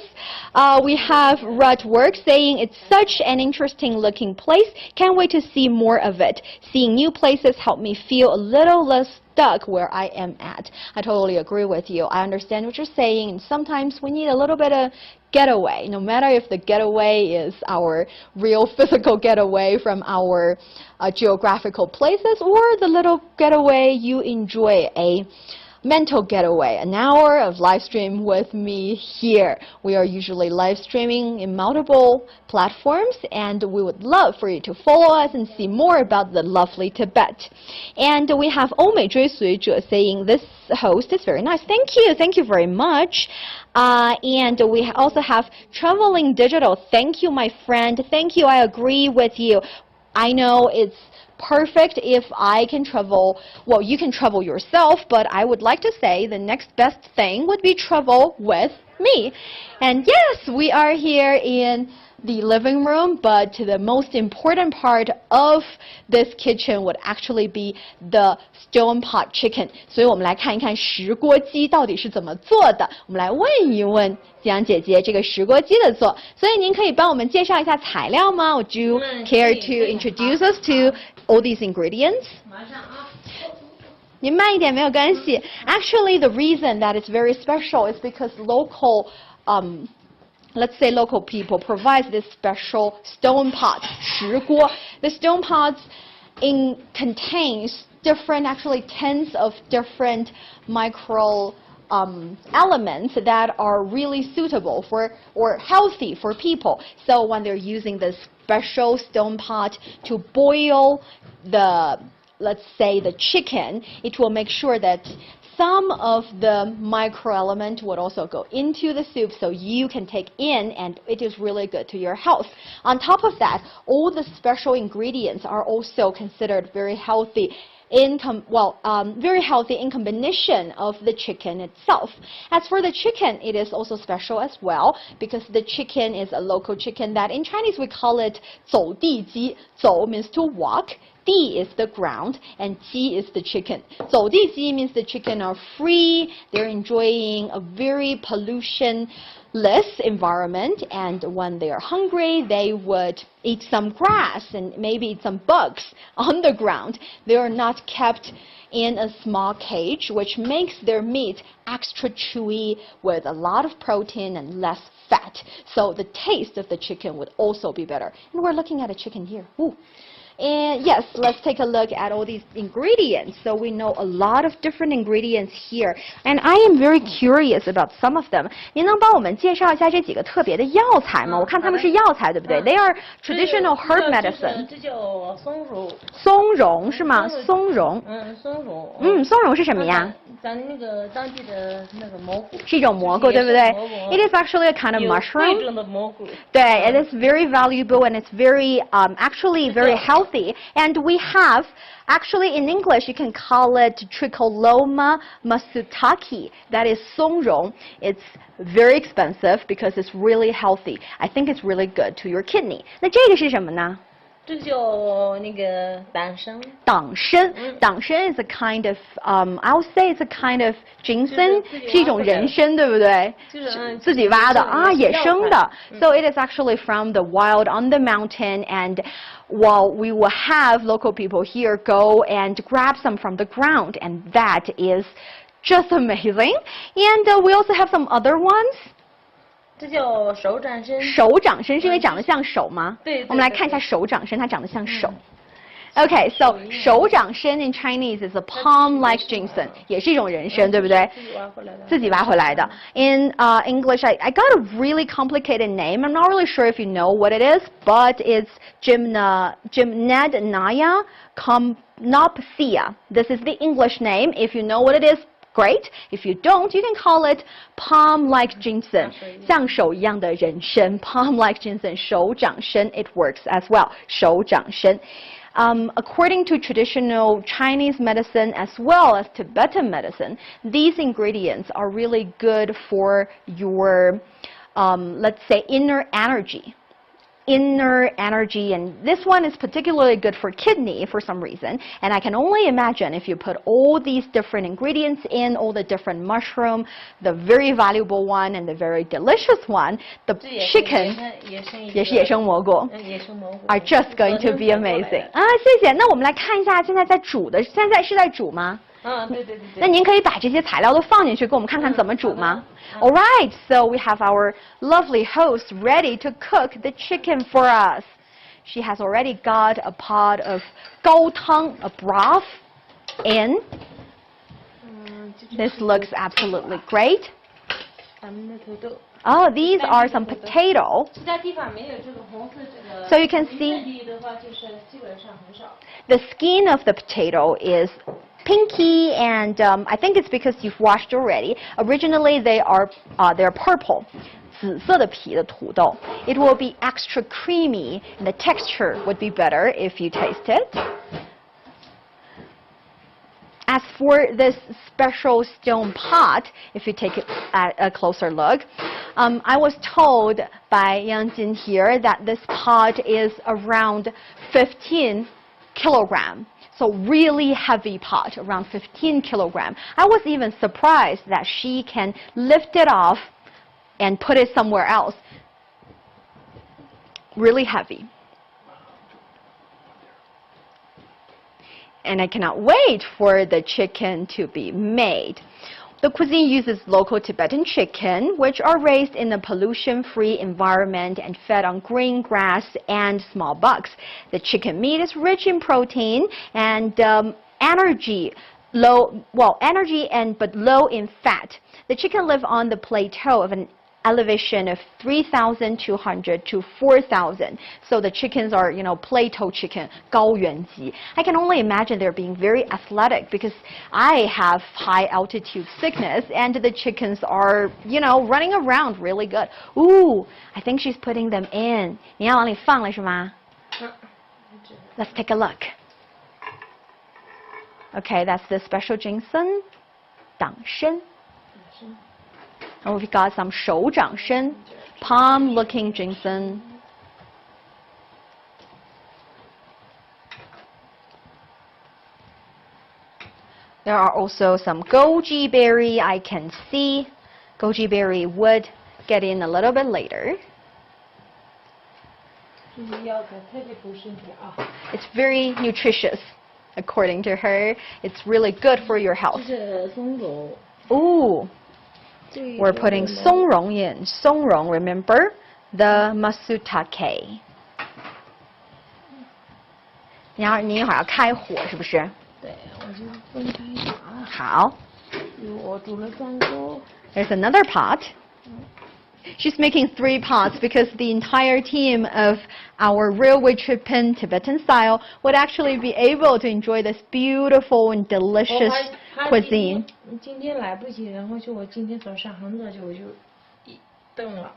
We have Rutwork saying it's such an interesting looking place. Can't wait to see more of it. Seeing new places help me feel a little less stuck where I am at. I totally agree with you. I understand what you're saying, and sometimes we need a little bit of getaway, no matter if the getaway is our real physical getaway from our geographical places or the little getaway you enjoy, a mental getaway, an hour of live stream with me here. We are usually live streaming in multiple platforms, and we would love for you to follow us and see more about the lovely Tibet. And we have 欧美追随者 saying this host is very nice. Thank you very much. And we also have Traveling Digital. Thank you, my friend. Thank you. I agree with you. I know it's perfect if I can travel. Well, you can travel yourself, but I would like to say the next best thing would be travel with me. And yes, we are here in the living room, but the most important part of this kitchen would actually be the stone pot chicken. 所以我们来看一看石锅鸡到底是怎么做的。我们来问一问吉阳姐姐这个石锅鸡的做。所以您可以帮我们介绍一下材料吗？ Would you care to introduce us to all these ingredients? 马上啊。您慢一点没有关系。Actually, the reason that it's very special is because let's say local people provide this special stone pot, 石锅. The stone pots contains actually tens of different micro elements that are really suitable for or healthy for people. So when they're using this special stone pot to boil let's say the chicken, it will make sure that some of the microelement would also go into the soup so you can take in, and it is really good to your health. On top of that, all the special ingredients are also considered very healthy. very healthy in combination of the chicken itself. As for the chicken, it is also special as well because the chicken is a local chicken that in Chinese we call it 走地鸡. 走 means to walk. 地 is the ground and 鸡 is the chicken. 走地鸡 means the chicken are free, they're enjoying a very pollution-less environment, and when they are hungry, they would eat some grass and maybe eat some bugs on the ground. They are not kept in a small cage, which makes their meat extra chewy with a lot of protein and less fat. So the taste of the chicken would also be better. And we're looking at a chicken here. Ooh. And yes, let's take a look at all these ingredients. So we know a lot of different ingredients here. And I am very curious about some of them. 您能帮我们介绍一下这几个特别的药材吗？我看他们是药材，对不对？ They are traditional herb medicine. 这叫松茸。松茸是吗？松茸。松茸。松茸是什么呀？咱那个当地的那个蘑菇。是一种蘑菇，对不对？ It is actually a kind of mushroom. 有贵重的蘑菇。对 ，it is very valuable and it's very actually very healthy. And we have, actually in English, you can call it Tricholoma matsutake. That is 松茸. It's very expensive because it's really healthy. I think it's really good to your kidney. 那这个是什么呢？这叫那个党参。党参，党参 is a kind of, I would say it's a kind of ginseng， 是一种人参，对不对？就是自己挖的啊，野生的。So it is actually from the wild on the mountain, and well, we will have local people here go and grab some from the ground, and that is just amazing. And we also have some other ones. 这叫手掌参。手掌参是因为长得像手吗？对。我们来看一下手掌参，它长得像手。Okay, so 手掌参 in Chinese is a palm-like ginseng， 也是一种人参，对不对？自己挖回来的。In English, I got a really complicated name. I'm not really sure if you know what it is, but it's Gymnadenia comnopsia. This is the English name. If you know what it is, great. If you don't, you can call it palm-like ginseng. 像手一样的人参 palm-like ginseng 手掌参 it works as well. 手掌参。According to traditional Chinese medicine as well as Tibetan medicine, these ingredients are really good for your, let's say, inner energy, and this one is particularly good for kidney for some reason. And I can only imagine if you put all these different ingredients in, all the different mushroom, the very valuable one and the very delicious one, the chicken 也是野生蘑菇 are just going to be amazing. 啊，谢谢。那我们来看一下现在在煮的，现在是在煮吗？对。那您可以把这些材料都放进去，给我们看看怎么煮吗？ All right, so we have our lovely host ready to cook the chicken for us. She has already got a pot of 高汤, a broth, in. This looks absolutely great. Oh, these are some potato. So you can see the skin of the potato is pinky, and I think it's because you've washed already. Originally, they're purple. 紫色的皮的土豆. It will be extra creamy, and the texture would be better if you taste it. As for this special stone pot, if you take a closer look, I was told by Yang Jin here that this pot is around 15 kilograms. So really heavy pot, around 15 kilograms. I was even surprised that she can lift it off and put it somewhere else. Really heavy. And I cannot wait for the chicken to be made. The cuisine uses local Tibetan chicken, which are raised in a pollution-free environment and fed on green grass and small bugs. The chicken meat is rich in protein and energy but low in fat. The chicken live on the plateau of an elevation of 3,200 to 4,000. So the chickens are, plateau chicken, 高原鸡. I can only imagine they're being very athletic because I have high altitude sickness and the chickens are, running around really good. Ooh, I think she's putting them in. 你要往里放了是吗? Let's take a look. Okay, that's the special ginseng, 党参. And we've got some 手掌参, palm-looking ginseng. There are also some goji berry I can see. Goji berry would get in a little bit later. It's very nutritious, according to her. It's really good for your health. Ooh, we're putting songrong in. Songrong, remember? The masutake. 你一会儿要开火是不是？对，我就分开一把。好。我煮了3锅。There's another pot. She's making 3 pots because the entire team of our railway trip in Tibetan style would actually be able to enjoy this beautiful and delicious cuisine. 今天来不及，然后我今天早上很早就炖了。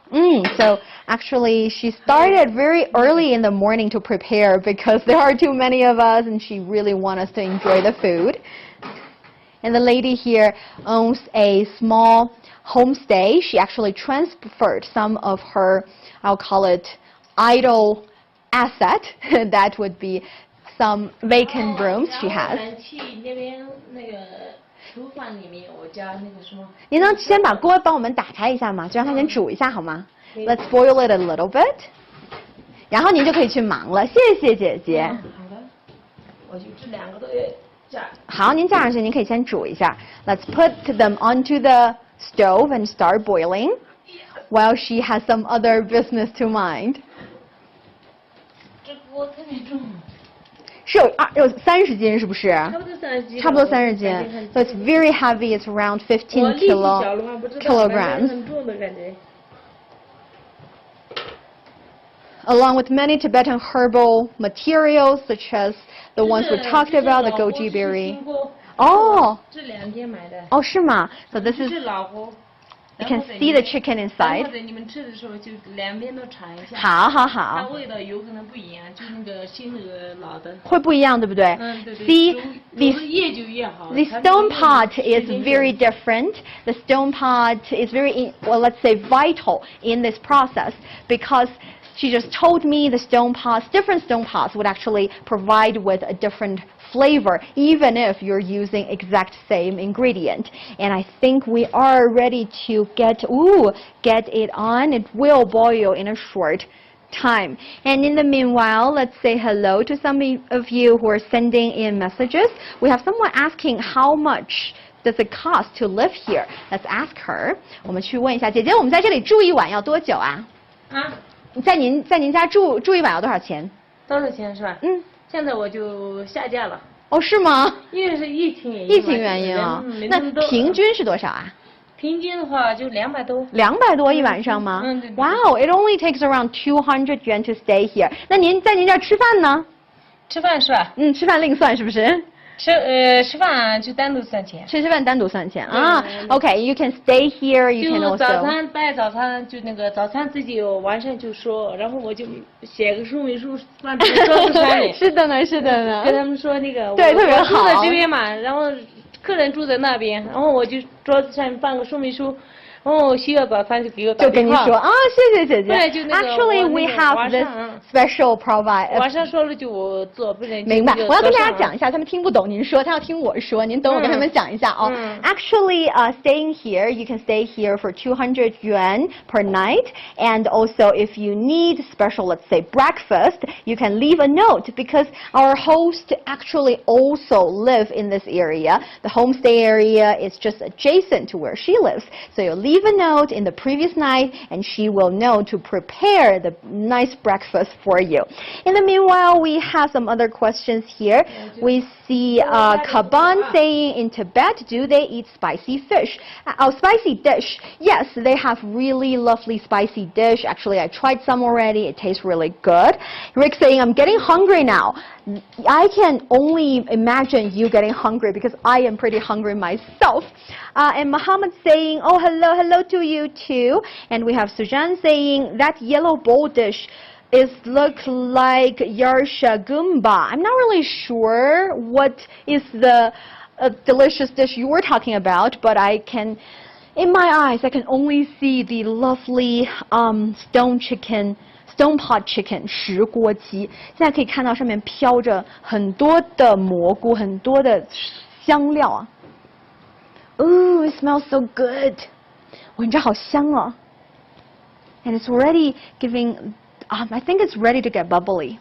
So actually she started very early in the morning to prepare because there are too many of us and she really wants us to enjoy the food. And the lady here owns a small homestay. She actually transferred some of her, I'll call it, idle asset. That would be some vacant rooms she has. 您能先把锅帮我们打开一下吗？就让它先煮一下好吗？ Let's boil it a little bit. 然后您就可以去忙了，谢谢姐姐。好的，我就这2个都要加。好，您加上去，您可以先煮一下。Let's put them onto the stove and start boiling, while she has some other business to mind. 这锅特别重。是有30斤是不是？差不多30斤。差不多30斤。So it's very heavy. It's around 15 kilograms. 很重的感觉。Along with many Tibetan herbal materials, such as the ones we talked about, the goji berry. 哦，这2天买的。哦，是吗？ So this is. 是老锅。You can see the chicken inside. 或者你们吃的时候就2边都尝一下。好好好。它味道有可能不一样，就那个新的老的。会不一样，对不对？对对。 See, 越久越好。 the stone pot is very different. The stone pot is very, well, let's say, vital in this process because she just told me the stone pots, different stone pots would actually provide with a different flavor, even if you're using exact same ingredient. And I think we are ready to get it on. It will boil in a short time. And in the meanwhile, let's say hello to some of you who are sending in messages. We have someone asking how much does it cost to live here? Let's ask her. 我们去问一下姐姐，我们在这里住1晚要多久啊？在您家住1晚要多少钱？多少钱是吧？现在我就下架了。哦，是吗？因为是疫情原因啊。那平均是多少啊？平均的话就200多。200多1晚上吗？对。Wow, it only takes around 200 yuan to stay here. 那您在您这儿吃饭呢？吃饭是吧？吃饭另算是不是？吃饭就单独算钱。吃饭单独算钱啊。Okay, you can stay here. You can also. 就早餐就那个早餐自己晚上就说，然后我就写个说明书放在桌子上面。是的呢，是的呢。跟他们说那个。对，特别好。我住在这边嘛，然后客人住在那边，然后我就桌子上面放个说明书。需要早餐就给我打电话。就跟你说啊，谢谢姐姐。对，就那个。Actually, we have this special provide. 晚上说了就我做，不然。明白。我要跟大家讲一下，他们听不懂您说，他要听我说。您等我跟他们讲一下哦。Actually, staying here, you can stay here for 200 yuan per night, and also if you need special, let's say breakfast, you can leave a note because our host actually also live in this area. The homestay area is just adjacent to where she lives, so you leave a note in the previous night and she will know to prepare the nice breakfast for you. In the meanwhile, we have some other questions here. We see Kaban saying in Tibet, do they eat spicy fish? Spicy dish. Yes, they have really lovely spicy dish. Actually, I tried some already. It tastes really good. Rick saying, I'm getting hungry now. I can only imagine you getting hungry because I am pretty hungry myself. And Muhammad saying, oh, hello to you too. And we have Sujan saying, that yellow bowl dish, It looks like Yarsha Gumba. I'm not really sure what is the delicious dish you were talking about, but I can, in my eyes, I can only see the lovely stone pot chicken 石锅鸡。现在可以看到上面飘着很多的蘑菇，很多的香料啊。Ooh, it smells so good. 闻着好香哦。And it's already giving, I think it's ready to get bubbly.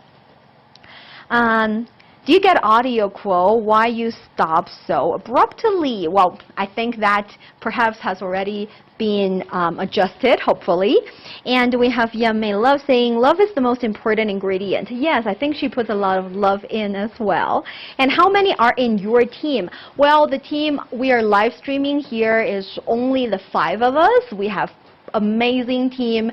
Do you get audio quote? Why you stop so abruptly? Well, I think that perhaps has already been adjusted, hopefully. And we have Yummy Love saying, love is the most important ingredient. Yes, I think she puts a lot of love in as well. And how many are in your team? Well, the team we are live streaming here is only the 5 of us. We have amazing team,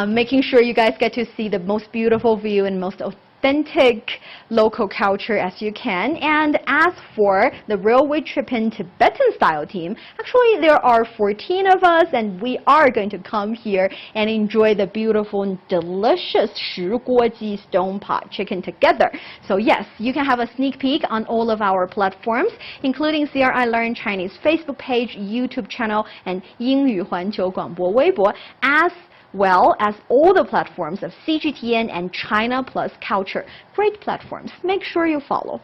making sure you guys get to see the most beautiful view and most authentic local culture as you can. And as for the Railway Trippin Tibetan style team, actually there are 14 of us, and we are going to come here and enjoy the beautiful and delicious 石锅鸡 stone pot chicken together. So yes, you can have a sneak peek on all of our platforms, including CRI Learn Chinese Facebook page, YouTube channel, and 英语环球广播微博, as well as all the platforms of CGTN and China Plus Culture. Great platforms. Make sure you follow.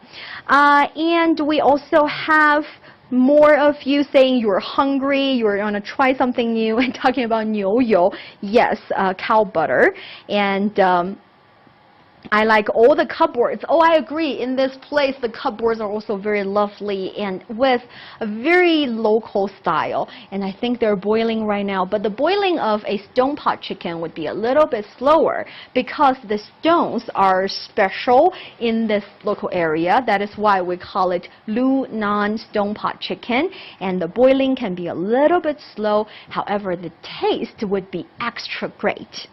And we also have more of you saying you're hungry, you're going to try something new, and talking about 牛油. Yes, cow butter. And I like all the cupboards. Oh, I agree. In this place, the cupboards are also very lovely and with a very local style. And I think they're boiling right now. But the boiling of a stone pot chicken would be a little bit slower because the stones are special in this local area. That is why we call it Lunang stone pot chicken. And the boiling can be a little bit slow. However, the taste would be extra great.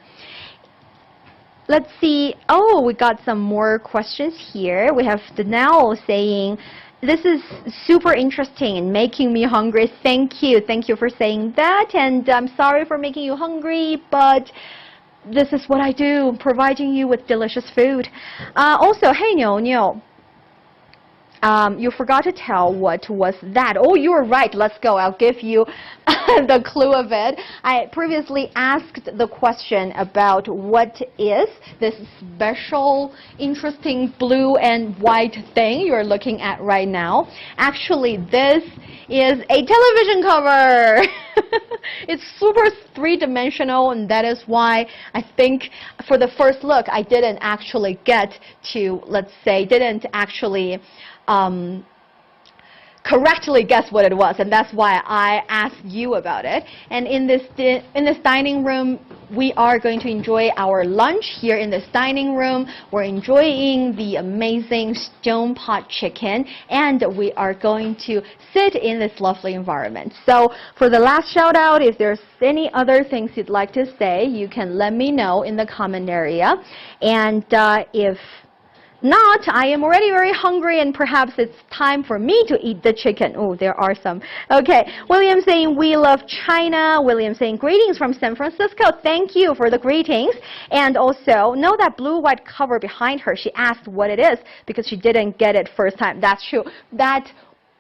Let's see. Oh, we got some more questions here. We have Danelle saying, this is super interesting and making me hungry. Thank you. Thank you for saying that. And I'm sorry for making you hungry, but this is what I do, providing you with delicious food. Also, hey, Niu, you forgot to tell what was that. Oh, you were right. Let's go. I'll give you the clue of it. I previously asked the question about what is this special, interesting blue and white thing you're looking at right now. Actually, this is a television cover. It's super three-dimensional, and that is why I think for the first look, I didn't actually get to, let's say, didn't actually correctly guess what it was, and that's why I asked you about it. And in this dining room, we are going to enjoy our lunch here in this dining room. We're enjoying the amazing stone pot chicken, and we are going to sit in this lovely environment. So for the last shout out, if there's any other things you'd like to say, you can let me know in the comment area. And if not, I am already very hungry, and perhaps it's time for me to eat the chicken. Oh, there are some. Okay, William saying, we love China. William saying, greetings from San Francisco. Thank you for the greetings. And also, know that blue-white cover behind her. She asked what it is because she didn't get it first time. That's true. That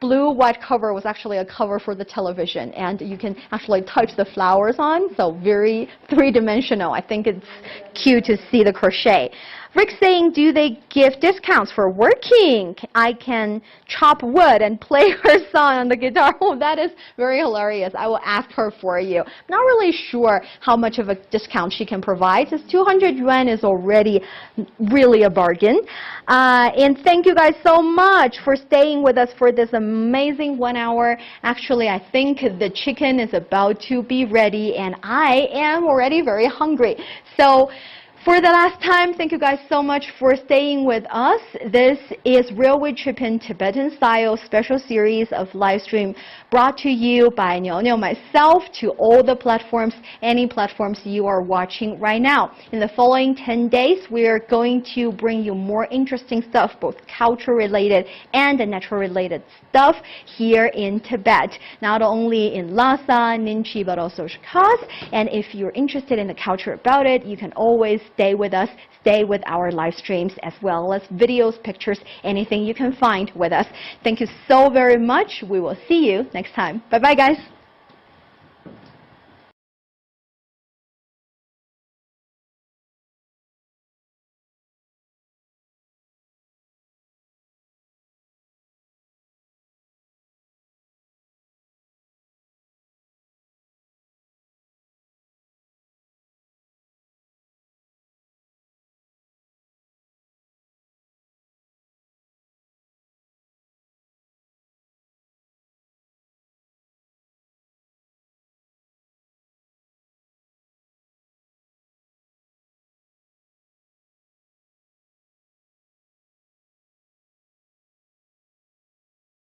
blue-white cover was actually a cover for the television, and you can actually touch the flowers on, so very three-dimensional. I think it's cute to see the crochet. Rick saying, do they give discounts for working? I can chop wood and play her song on the guitar. Oh, that is very hilarious. I will ask her for you. Not really sure how much of a discount she can provide, since 200 yuan is already really a bargain. And thank you guys so much for staying with us for this amazing 1 hour. Actually, I think the chicken is about to be ready, and I am already very hungry. So, for the last time, thank you guys so much for staying with us. This is Railway Trippin Tibetan Style special series of live stream brought to you by Niu, myself, to all the platforms, any platforms you are watching right now. In the following 10 days, we are going to bring you more interesting stuff, both culture-related and natural-related stuff here in Tibet. Not only in Lhasa, Nyingchi, but also Shikaz. And if you're interested in the culture about it, you can always stay with us, stay with our live streams as well as videos, pictures, anything you can find with us. Thank you so very much. We will see you next time. Bye bye, guys.